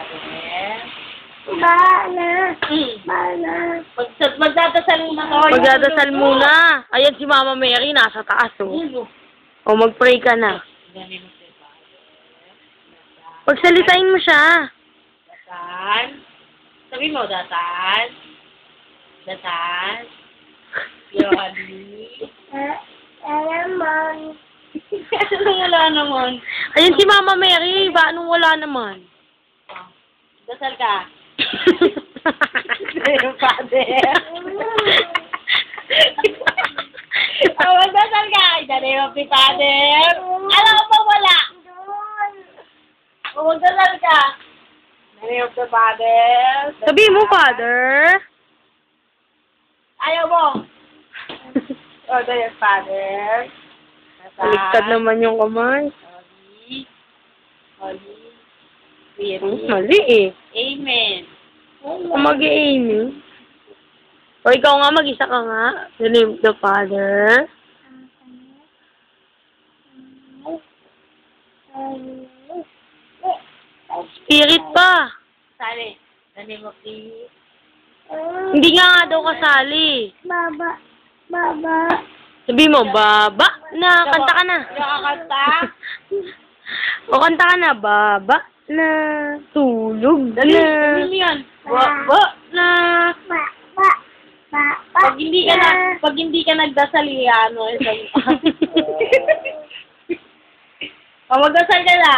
Father. Bana. Bana. Magdadasal muna ko. Magdadasal muna. Ayan si Mama Mary, nasa taas, oh. O, mag-pray ka na. Pagsalitain mo siya. Datan. Sabi mo, datan. Datan. Yohani. Alamon. Anong wala naman? Ayan si Mama Mary, ba anong wala naman? Dasal ka. Father. Magdasal ka. In the name of the Father. Alam ko pa wala. Magdasal ka. In the name of the Father. Sabi mo, Father. Ayaw mo. Oh, the Father. Baliktad naman yung kamay. Holy. Holy. Spirit. Mali eh. Amen. Kung mag-i-aiming. O ikaw nga, mag-isa ka nga. The name of the Father. Spirit pa. Sali. The name of the... Hindi nga daw kasali. Baba. Baba. Sabi mo, baba na. Kanta ka na. Nakakanta? O kanta ka na. Baba na. Tulog Dali. na. Dali mo yan. Ba na. Ba. Ba. Ba. Pag hindi ka nagdasal, ano, isang... O, magdasal ka na.